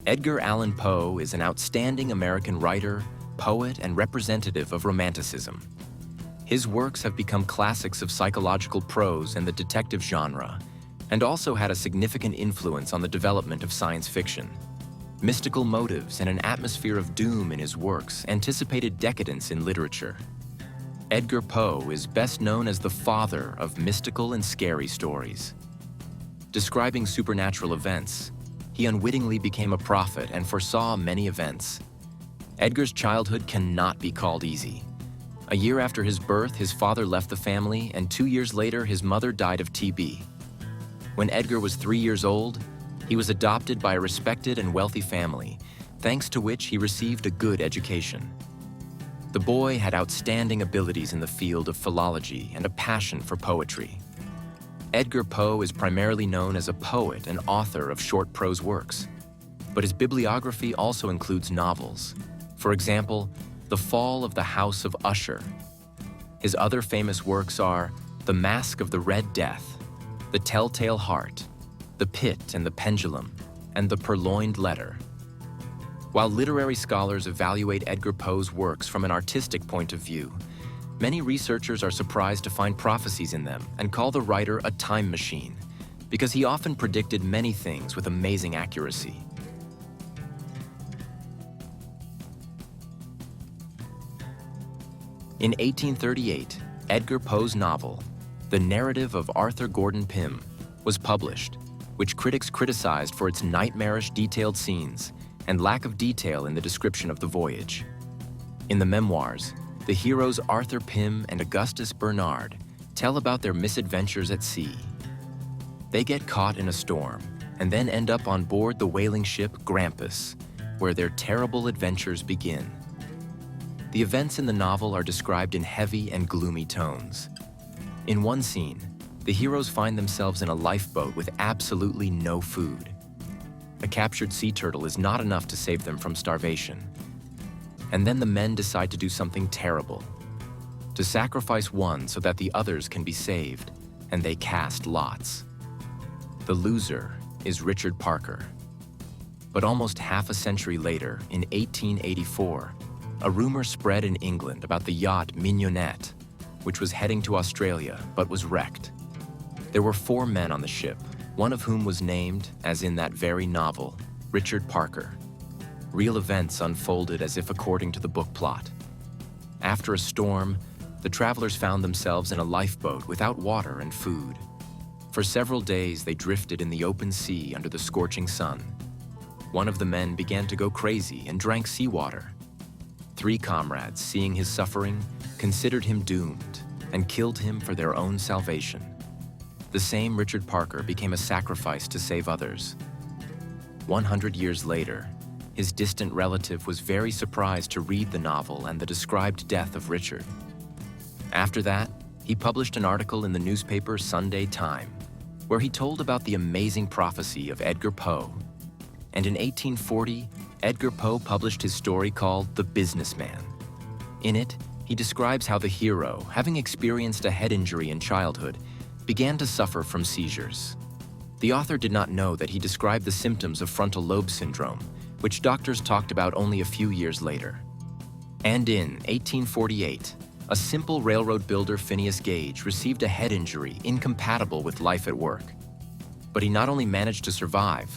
Edgar Allan Poe is an outstanding American writer, poet, and representative of romanticism. His works have become classics of psychological prose and the detective genre, and also had a significant influence on the development of science fiction. Mystical motives and an atmosphere of doom in his works anticipated decadence in literature. Edgar Poe is best known as the father of mystical and scary stories. Describing supernatural events, he unwittingly became a prophet and foresaw many events. Edgar's childhood cannot be called easy. A year after his birth, his father left the family, and 2 years later, his mother died of TB. When Edgar was 3 years old, he was adopted by a respected and wealthy family, thanks to which he received a good education. The boy had outstanding abilities in the field of philology and a passion for poetry. Edgar Poe is primarily known as a poet and author of short prose works, but his bibliography also includes novels. For example, The Fall of the House of Usher. His other famous works are The Masque of the Red Death, The Telltale Heart, The Pit and the Pendulum, and The Purloined Letter. While literary scholars evaluate Edgar Poe's works from an artistic point of view, many researchers are surprised to find prophecies in them and call the writer a time machine, because he often predicted many things with amazing accuracy. In 1838, Edgar Poe's novel, The Narrative of Arthur Gordon Pym, was published, which critics criticized for its nightmarish detailed scenes and lack of detail in the description of the voyage. In the memoirs, the heroes Arthur Pym and Augustus Bernard tell about their misadventures at sea. They get caught in a storm and then end up on board the whaling ship Grampus, where their terrible adventures begin. The events in the novel are described in heavy and gloomy tones. In one scene, the heroes find themselves in a lifeboat with absolutely no food. A captured sea turtle is not enough to save them from starvation. And then the men decide to do something terrible, to sacrifice one so that the others can be saved, and they cast lots. The loser is Richard Parker. But almost half a century later, in 1884, a rumor spread in England about the yacht Mignonette, which was heading to Australia but was wrecked. There were 4 men on the ship, one of whom was named, as in that very novel, Richard Parker. Real events unfolded as if according to the book plot. After a storm, the travelers found themselves in a lifeboat without water and food. For several days, they drifted in the open sea under the scorching sun. One of the men began to go crazy and drank seawater. 3 comrades, seeing his suffering, considered him doomed and killed him for their own salvation. The same Richard Parker became a sacrifice to save others. 100 years later, his distant relative was very surprised to read the novel and the described death of Richard. After that, he published an article in the newspaper Sunday Time, where he told about the amazing prophecy of Edgar Poe. And in 1840, Edgar Poe published his story called The Businessman. In it, he describes how the hero, having experienced a head injury in childhood, began to suffer from seizures. The author did not know that he described the symptoms of frontal lobe syndrome, which doctors talked about only a few years later. And in 1848, a simple railroad builder, Phineas Gage, received a head injury incompatible with life at work. But he not only managed to survive,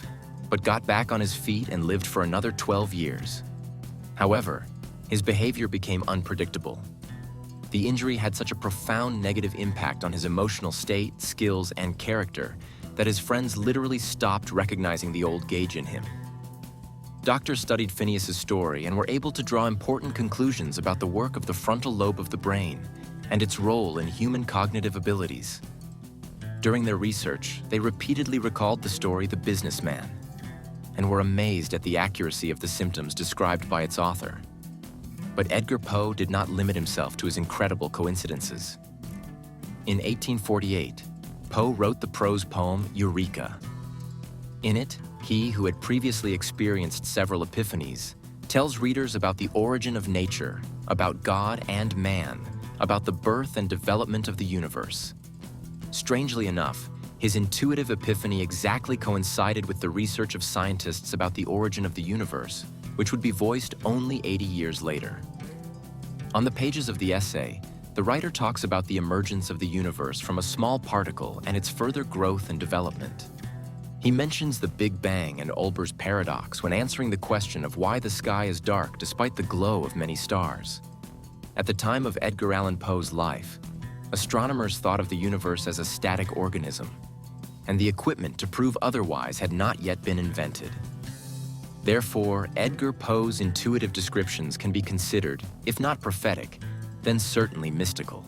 but got back on his feet and lived for another 12 years. However, his behavior became unpredictable. The injury had such a profound negative impact on his emotional state, skills, and character that his friends literally stopped recognizing the old Gage in him. Doctors studied Phineas's story and were able to draw important conclusions about the work of the frontal lobe of the brain and its role in human cognitive abilities. During their research, they repeatedly recalled the story The Businessman and were amazed at the accuracy of the symptoms described by its author. But Edgar Poe did not limit himself to his incredible coincidences. In 1848, Poe wrote the prose poem Eureka. In it, he, who had previously experienced several epiphanies, tells readers about the origin of nature, about God and man, about the birth and development of the universe. Strangely enough, His intuitive epiphany exactly coincided with the research of scientists about the origin of the universe, which would be voiced only 80 years later. On the pages of the essay, the writer talks about the emergence of the universe from a small particle and its further growth and development. He mentions the Big Bang and Olber's paradox when answering the question of why the sky is dark despite the glow of many stars. At the time of Edgar Allan Poe's life, astronomers thought of the universe as a static organism, and the equipment to prove otherwise had not yet been invented. Therefore, Edgar Poe's intuitive descriptions can be considered, if not prophetic, then certainly mystical.